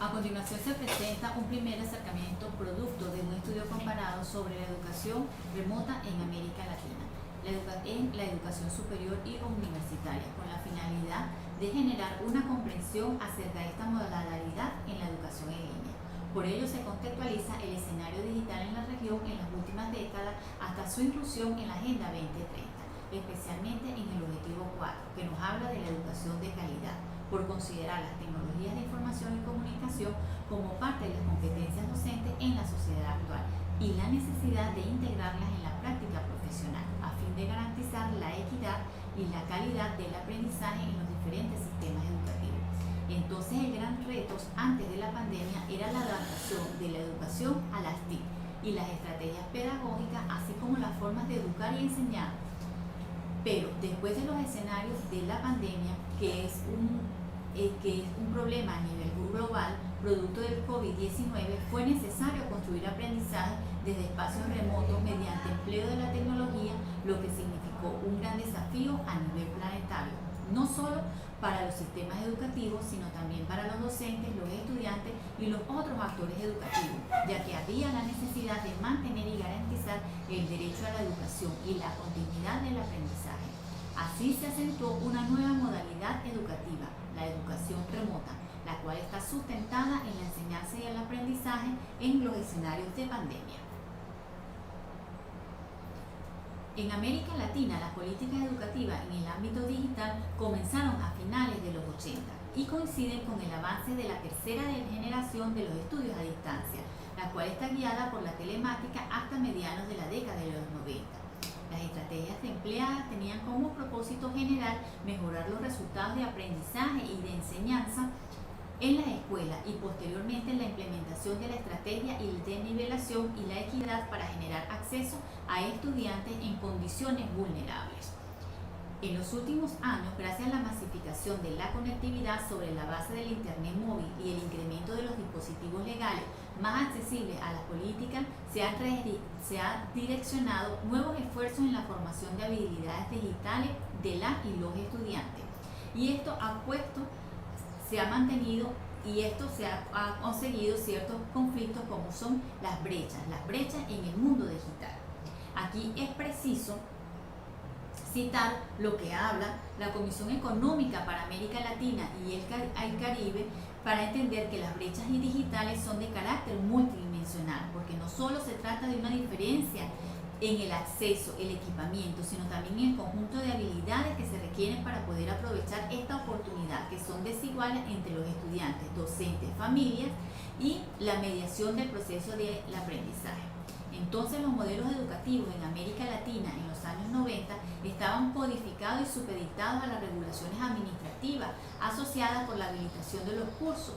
A continuación se presenta un primer acercamiento producto de un estudio comparado sobre la educación remota en América Latina, en la educación superior y universitaria, con la finalidad de generar una comprensión acerca de esta modalidad en la educación en línea. Por ello se contextualiza el escenario digital en la región en las últimas décadas hasta su inclusión en la Agenda 2030, especialmente en el objetivo 4, que nos habla de la educación de calidad, por considerar las tecnologías de información y comunicación como parte de las competencias docentes en la sociedad actual y la necesidad de integrarlas en la práctica profesional a fin de garantizar la equidad y la calidad del aprendizaje en los diferentes sistemas educativos. Entonces el gran reto antes de la pandemia era la adaptación de la educación a las TIC y las estrategias pedagógicas, así como las formas de educar y enseñar. Pero después de los escenarios de la pandemia, que es un problema a nivel global, producto del COVID-19, fue necesario construir aprendizaje desde espacios remotos mediante empleo de la tecnología, lo que significó un gran desafío a nivel planetario, no solo para los sistemas educativos, sino también para los docentes, los estudiantes y los otros actores educativos, ya que había la necesidad de mantener y garantizar el derecho a la educación y la continuidad del aprendizaje. Así se acentuó una nueva modalidad educativa, la educación remota, la cual está sustentada en la enseñanza y el aprendizaje en los escenarios de pandemia. En América Latina, las políticas educativas en el ámbito digital comenzaron a finales de los 80 y coinciden con el avance de la tercera generación de los estudios a distancia, la cual está guiada por la telemática hasta medianos de la década de los 90. Las estrategias empleadas tenían como propósito general mejorar los resultados de aprendizaje y de enseñanza en las escuelas y posteriormente la implementación de la estrategia de nivelación y la equidad para generar acceso a estudiantes en condiciones vulnerables. En los últimos años, gracias a la masificación de la conectividad sobre la base del Internet móvil y el incremento de los dispositivos legales más accesibles a las políticas, se ha direccionado nuevos esfuerzos en la formación de habilidades digitales de las y los estudiantes. Y esto se ha mantenido y esto se ha conseguido ciertos conflictos como son las brechas en el mundo digital. Aquí es preciso citar lo que habla la Comisión Económica para América Latina y el Caribe para entender que las brechas digitales son de carácter multidimensional, porque no solo se trata de una diferencia en el acceso, el equipamiento, sino también en el conjunto de habilidades que se requieren para poder aprovechar esta oportunidad, que son desiguales entre los estudiantes, docentes, familias y la mediación del proceso del aprendizaje. Entonces los modelos educativos en América Latina en los años 90 estaban codificados y supeditados a las regulaciones administrativas asociadas por la habilitación de los cursos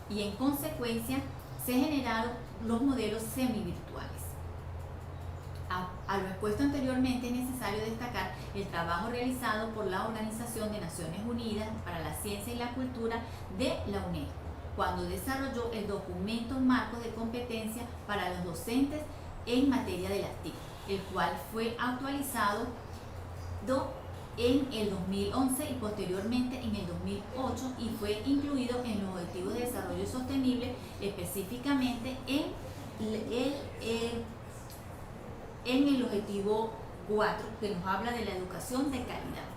y en consecuencia se generaron los modelos semivirtuales. A lo expuesto anteriormente es necesario destacar el trabajo realizado por la Organización de Naciones Unidas para la Ciencia y la Cultura de la UNESCO, cuando desarrolló el documento marco de competencia para los docentes en materia de las TIC, el cual fue actualizado en el 2011 y posteriormente en el 2008 y fue incluido en los Objetivos de Desarrollo Sostenible, específicamente en el objetivo 4, que nos habla de la educación de calidad.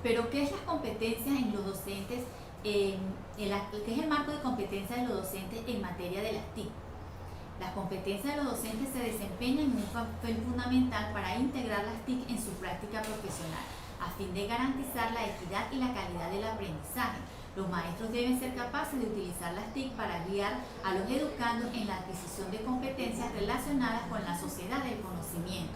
Pero ¿qué es las competencias en los docentes? ¿Qué es el marco de competencias de los docentes en materia de las TIC? Las competencias de los docentes se desempeñan en un papel fundamental para integrar las TIC en su práctica profesional, a fin de garantizar la equidad y la calidad del aprendizaje. Los maestros deben ser capaces de utilizar las TIC para guiar a los educandos en la adquisición de competencias relacionadas con la sociedad del conocimiento,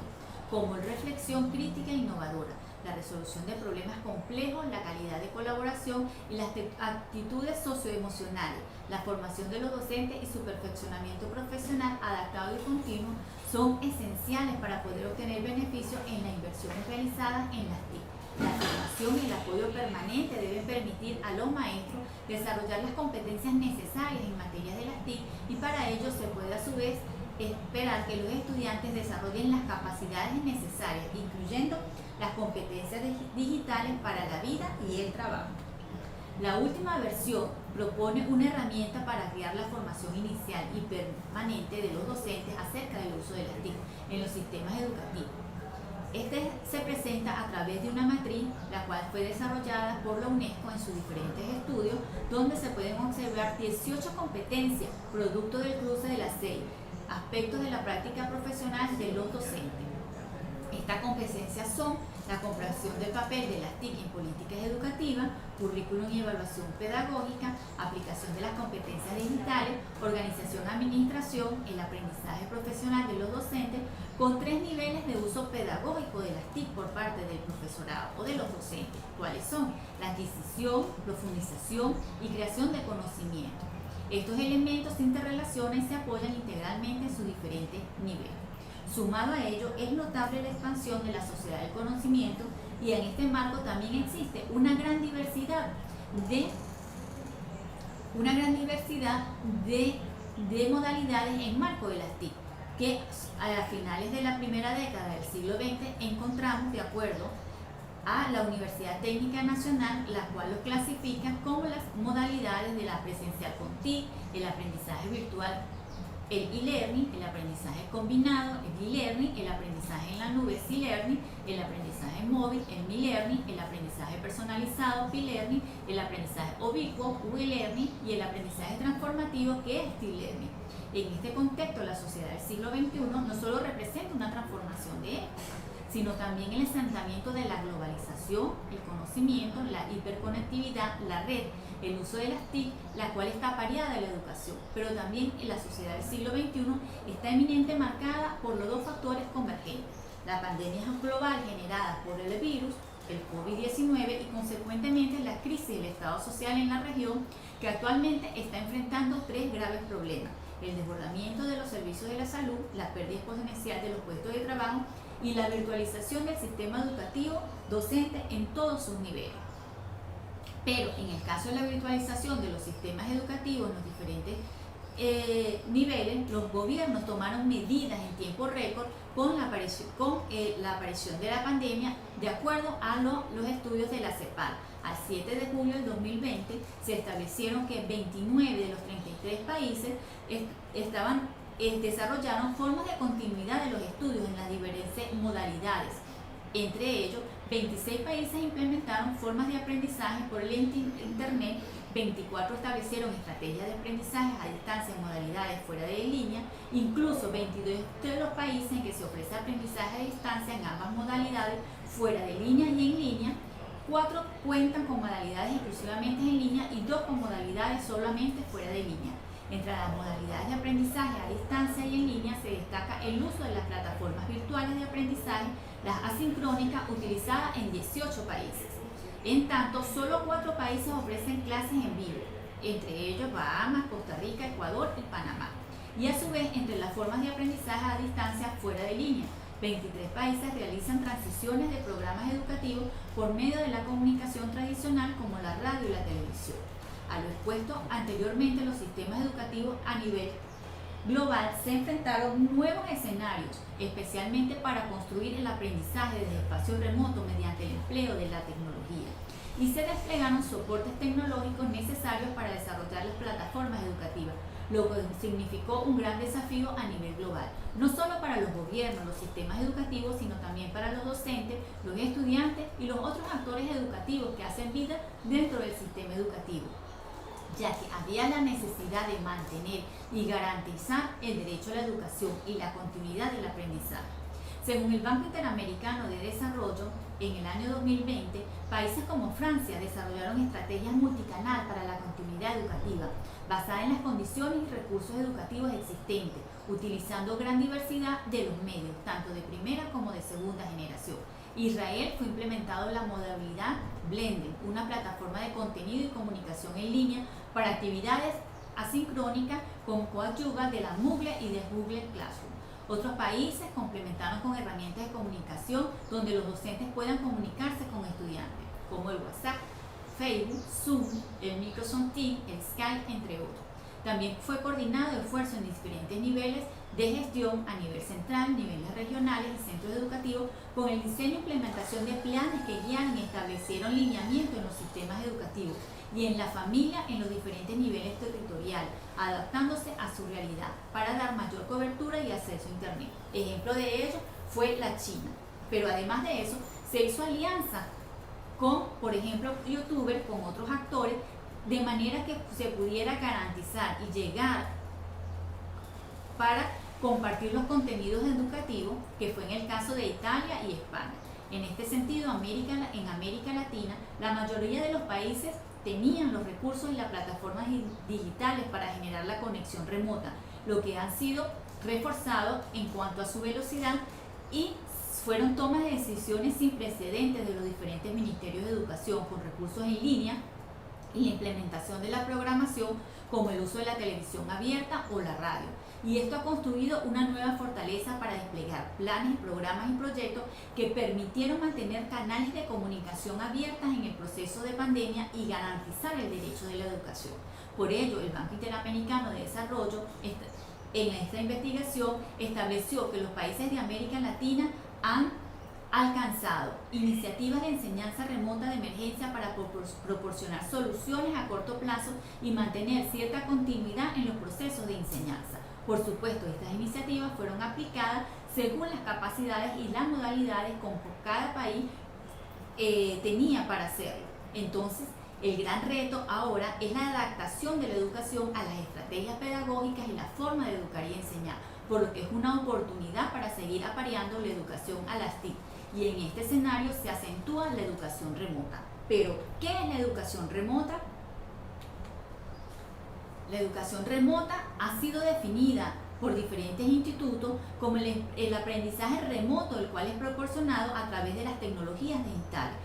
como la reflexión crítica e innovadora, la resolución de problemas complejos, la calidad de colaboración y las actitudes socioemocionales. La formación de los docentes y su perfeccionamiento profesional adaptado y continuo son esenciales para poder obtener beneficios en las inversiones realizadas en las TIC. La formación y el apoyo permanente deben permitir a los maestros desarrollar las competencias necesarias en materia de las TIC y para ello se puede a su vez esperar que los estudiantes desarrollen las capacidades necesarias, incluyendo las competencias digitales para la vida y el trabajo. La última versión propone una herramienta para guiar la formación inicial y permanente de los docentes acerca del uso de las TIC en los sistemas educativos. Este se presenta a través de una matriz, la cual fue desarrollada por la UNESCO en sus diferentes estudios, donde se pueden observar 18 competencias, producto del cruce de las 6 aspectos de la práctica profesional de los docentes. Estas competencias son la comprensión del papel de las TIC en políticas educativas, currículum y evaluación pedagógica, aplicación de las competencias digitales, organización, administración, el aprendizaje profesional de los docentes, con 3 niveles de uso pedagógico de las TIC por parte del profesorado o de los docentes, cuáles son la adquisición, profundización y creación de conocimiento. Estos elementos se interrelacionan y se apoyan integralmente en sus diferentes niveles. Sumado a ello, es notable la expansión de la sociedad del conocimiento y en este marco también existe una gran diversidad de modalidades en marco de las TIC, que a finales de la primera década del siglo XX encontramos, de acuerdo a la Universidad Técnica Nacional, la cual lo clasifica como las modalidades de la presencial con TIC, el aprendizaje virtual, el e-learning, el aprendizaje combinado, el e-learning, el aprendizaje en la nube, C-learning, el aprendizaje móvil, el mi-learning, el aprendizaje personalizado, P-learning, el aprendizaje ubicuo, U-learning y el aprendizaje transformativo, que es T-learning. En este contexto, la sociedad del siglo XXI no solo representa una transformación de época, sino también el asentamiento de la globalización, el conocimiento, la hiperconectividad, la red, el uso de las TIC, la cual está pareada de la educación, pero también en la sociedad del siglo XXI está eminentemente marcada por los dos factores convergentes: la pandemia global generada por el virus, el COVID-19, y consecuentemente la crisis del Estado social en la región, que actualmente está enfrentando 3 graves problemas: el desbordamiento de los servicios de la salud, la pérdida exponencial de los puestos de trabajo y la virtualización del sistema educativo docente en todos sus niveles. Pero en el caso de la virtualización de los sistemas educativos en los diferentes niveles, los gobiernos tomaron medidas en tiempo récord con la aparición de la pandemia, de acuerdo a los estudios de la CEPAL. Al 7 de julio del 2020 se establecieron que 29 de los 33 países desarrollaron formas de continuidad de los estudios en las diversas modalidades. Entre ellos, 26 países implementaron formas de aprendizaje por el Internet, 24 establecieron estrategias de aprendizaje a distancia en modalidades fuera de línea, incluso 22 de los países en que se ofrece aprendizaje a distancia en ambas modalidades, fuera de línea y en línea. 4 cuentan con modalidades exclusivamente en línea y 2 con modalidades solamente fuera de línea. Entre las modalidades de aprendizaje a distancia y en línea se destaca el uso de las plataformas virtuales de aprendizaje, las asincrónicas, utilizadas en 18 países. En tanto, solo 4 países ofrecen clases en vivo, entre ellos Bahamas, Costa Rica, Ecuador y Panamá. Y a su vez, entre las formas de aprendizaje a distancia fuera de línea, 23 países realizan transiciones de programas educativos por medio de la comunicación tradicional, como la radio y la televisión. A lo expuesto anteriormente, los sistemas educativos a nivel global se enfrentaron nuevos escenarios, especialmente para construir el aprendizaje desde espacios remotos mediante el empleo de la tecnología, y se desplegaron soportes tecnológicos necesarios para desarrollar las plataformas educativas, lo que significó un gran desafío a nivel global, no solo para los gobiernos, los sistemas educativos, sino también para los docentes, los estudiantes y los otros actores educativos que hacen vida dentro del sistema educativo, ya que había la necesidad de mantener y garantizar el derecho a la educación y la continuidad del aprendizaje. Según el Banco Interamericano de Desarrollo, en el año 2020, países como Francia desarrollaron estrategias multicanal para la continuidad educativa, basada en las condiciones y recursos educativos existentes, utilizando gran diversidad de los medios, tanto de primera como de segunda generación. Israel fue implementado la modalidad Blended, una plataforma de contenido y comunicación en línea para actividades asincrónicas con coadyuva de la Moodle y de Google Classroom. Otros países complementaron con herramientas de comunicación donde los docentes puedan comunicarse con estudiantes, como el WhatsApp, Facebook, Zoom, el Microsoft Teams, el Skype, entre otros. También fue coordinado esfuerzo en diferentes niveles de gestión a nivel central, niveles regionales y centros educativos, con el diseño e implementación de planes que guiaron y establecieron lineamientos en los sistemas educativos y en la familia en los diferentes niveles territoriales, adaptándose a su realidad para dar mayor cobertura y acceso a Internet. Ejemplo de ello fue la China. Pero además de eso, se hizo alianza con, por ejemplo, youtubers, con otros actores, de manera que se pudiera garantizar y llegar para compartir los contenidos educativos, que fue en el caso de Italia y España. En este sentido, en América Latina, la mayoría de los países tenían los recursos y las plataformas digitales para generar la conexión remota, lo que ha sido reforzado en cuanto a su velocidad, y fueron tomas de decisiones sin precedentes de los diferentes ministerios de educación con recursos en línea y la implementación de la programación, como el uso de la televisión abierta o la radio. Y esto ha construido una nueva fortaleza para desplegar planes, programas y proyectos que permitieron mantener canales de comunicación abiertas en el proceso de pandemia y garantizar el derecho de la educación. Por ello, el Banco Interamericano de Desarrollo, en esta investigación, estableció que los países de América Latina han alcanzado iniciativas de enseñanza remota de emergencia para proporcionar soluciones a corto plazo y mantener cierta continuidad en los procesos de enseñanza. Por supuesto, estas iniciativas fueron aplicadas según las capacidades y las modalidades como cada país tenía para hacerlo. Entonces, el gran reto ahora es la adaptación de la educación a las estrategias pedagógicas y la forma de educar y enseñar, por lo que es una oportunidad para seguir apareando la educación a las TIC. Y en este escenario se acentúa la educación remota. Pero, ¿qué es la educación remota? La educación remota ha sido definida por diferentes institutos como el aprendizaje remoto, el cual es proporcionado a través de las tecnologías digitales.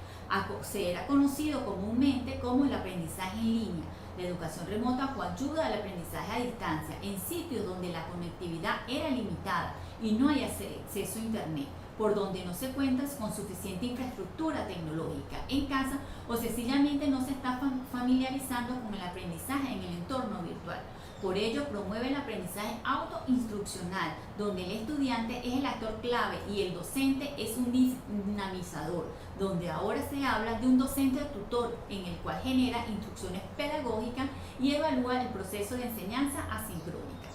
Se era conocido comúnmente como el aprendizaje en línea. La educación remota coadyuva al aprendizaje a distancia en sitios donde la conectividad era limitada y no hay acceso a Internet, por donde no se cuenta con suficiente infraestructura tecnológica en casa o sencillamente no se está familiarizando con el aprendizaje en el entorno virtual. Por ello, promueve el aprendizaje autoinstruccional, donde el estudiante es el actor clave y el docente es un dinamizador, donde ahora se habla de un docente tutor en el cual genera instrucciones pedagógicas y evalúa el proceso de enseñanza asincrónica.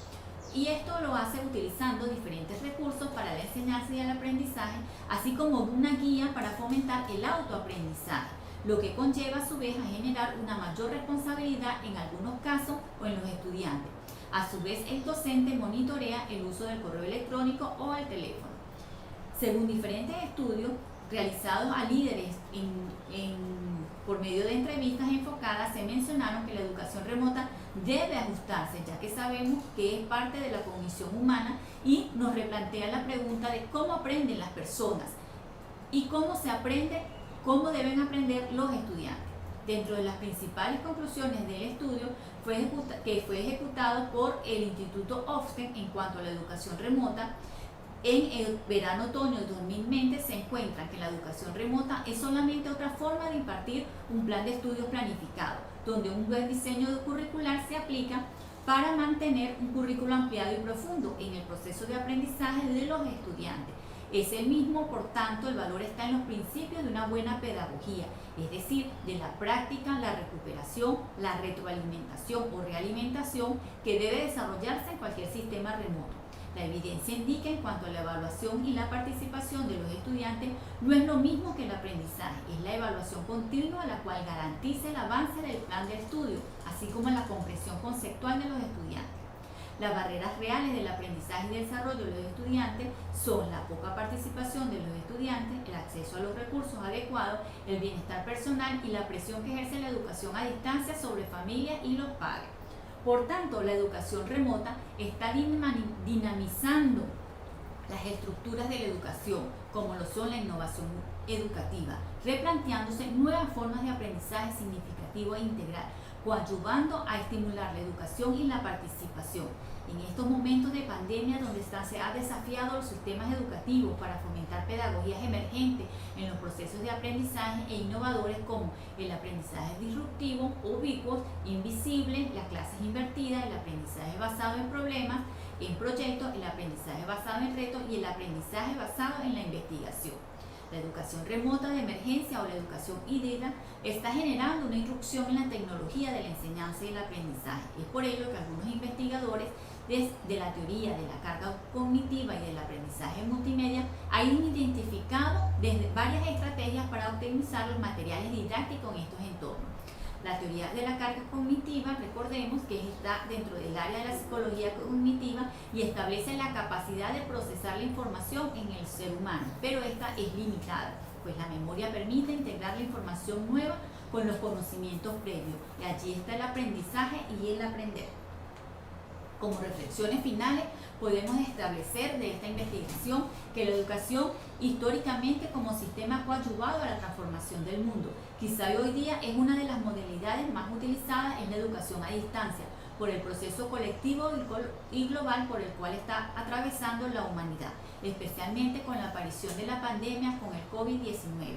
Y esto lo hace utilizando diferentes recursos para la enseñanza y el aprendizaje, así como una guía para fomentar el autoaprendizaje, lo que conlleva a su vez a generar una mayor responsabilidad en algunos casos o en los estudiantes. A su vez, el docente monitorea el uso del correo electrónico o el teléfono. Según diferentes estudios realizados a líderes por medio de entrevistas enfocadas, se mencionaron que la educación remota debe ajustarse, ya que sabemos que es parte de la cognición humana y nos replantea la pregunta de cómo aprenden las personas y cómo deben aprender los estudiantes. Dentro de las principales conclusiones del estudio que fue ejecutado por el Instituto Ofsted en cuanto a la educación remota, en el verano-otoño de 2020 se encuentra que la educación remota es solamente otra forma de impartir un plan de estudios planificado, donde un buen diseño curricular se aplica para mantener un currículo ampliado y profundo en el proceso de aprendizaje de los estudiantes. Es el mismo, por tanto, el valor está en los principios de una buena pedagogía, es decir, de la práctica, la recuperación, la retroalimentación o realimentación que debe desarrollarse en cualquier sistema remoto. La evidencia indica en cuanto a la evaluación y la participación de los estudiantes no es lo mismo que el aprendizaje, es la evaluación continua la cual garantiza el avance del plan de estudio, así como la comprensión conceptual de los estudiantes. Las barreras reales del aprendizaje y desarrollo de los estudiantes son la poca participación de los estudiantes, el acceso a los recursos adecuados, el bienestar personal y la presión que ejerce la educación a distancia sobre familias y los padres. Por tanto, la educación remota está dinamizando las estructuras de la educación, como lo son la innovación educativa, replanteándose nuevas formas de aprendizaje significativo e integral, coadyuvando a estimular la educación y la participación. En estos momentos de pandemia donde se ha desafiado los sistemas educativos para fomentar pedagogías emergentes en los procesos de aprendizaje e innovadores como el aprendizaje disruptivo, ubicuo, invisible, las clases invertidas, el aprendizaje basado en problemas, en proyectos, el aprendizaje basado en retos y el aprendizaje basado en la investigación. La educación remota de emergencia o la educación híbrida está generando una irrupción en la tecnología de la enseñanza y el aprendizaje. Es por ello que algunos investigadores de la teoría de la carga cognitiva y del aprendizaje multimedia han identificado desde varias estrategias para optimizar los materiales didácticos en estos entornos. La teoría de la carga cognitiva, recordemos que está dentro del área de la psicología cognitiva y establece la capacidad de procesar la información en el ser humano, pero esta es limitada, pues la memoria permite integrar la información nueva con los conocimientos previos, y allí está el aprendizaje y el aprender. Como reflexiones finales, podemos establecer de esta investigación que la educación históricamente como sistema ha coadyuvado a la transformación del mundo. Quizá hoy día es una de las modalidades más utilizadas en la educación a distancia, por el proceso colectivo y global por el cual está atravesando la humanidad, especialmente con la aparición de la pandemia con el COVID-19.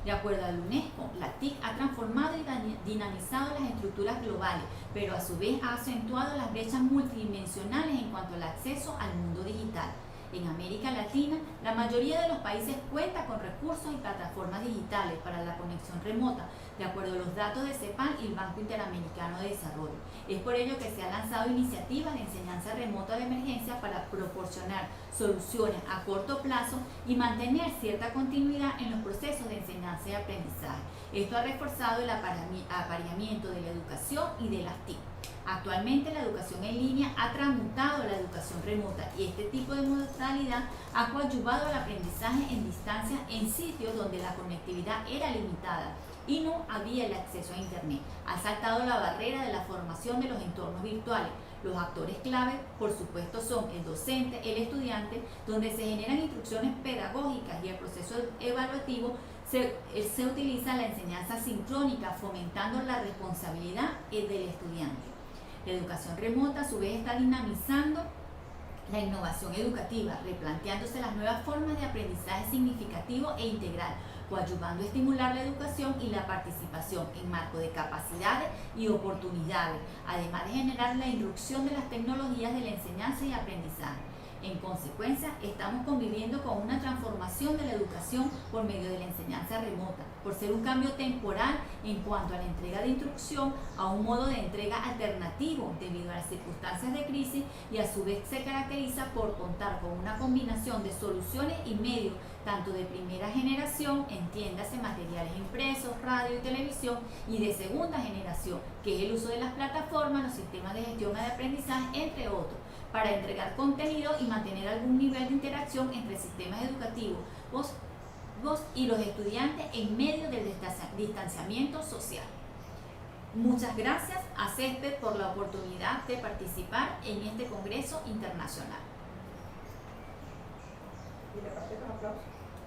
De acuerdo al UNESCO, la TIC ha transformado y dinamizado las estructuras globales, pero a su vez ha acentuado las brechas multidimensionales en cuanto al acceso al mundo digital. En América Latina, la mayoría de los países cuenta con recursos y plataformas digitales para la conexión remota, de acuerdo a los datos de CEPAL y el Banco Interamericano de Desarrollo. Es por ello que se han lanzado iniciativas de enseñanza remota de emergencia para proporcionar soluciones a corto plazo y mantener cierta continuidad en los procesos de enseñanza y aprendizaje. Esto ha reforzado el apareamiento de la educación y de las TIC. Actualmente la educación en línea ha transmutado la educación remota y este tipo de modalidad ha coadyuvado al aprendizaje en distancia en sitios donde la conectividad era limitada y no había el acceso a Internet. Ha saltado la barrera de la formación de los entornos virtuales. Los actores clave, por supuesto, son el docente, el estudiante, donde se generan instrucciones pedagógicas y el proceso evaluativo se utiliza la enseñanza sincrónica, fomentando la responsabilidad del estudiante. La educación remota a su vez está dinamizando la innovación educativa, replanteándose las nuevas formas de aprendizaje significativo e integral, coadyuvando a estimular la educación y la participación en marco de capacidades y oportunidades, además de generar la irrupción de las tecnologías de la enseñanza y aprendizaje. En consecuencia, estamos conviviendo con una transformación de la educación por medio de la enseñanza remota, por ser un cambio temporal en cuanto a la entrega de instrucción a un modo de entrega alternativo debido a las circunstancias de crisis, y a su vez se caracteriza por contar con una combinación de soluciones y medios tanto de primera generación, entiéndase materiales impresos, radio y televisión, y de segunda generación, que es el uso de las plataformas, los sistemas de gestión de aprendizaje, entre otros, para entregar contenido y mantener algún nivel de interacción entre sistemas educativos y los estudiantes en medio del distanciamiento social. Muchas gracias a CESPED por la oportunidad de participar en este Congreso Internacional. Y le parte los aplausos.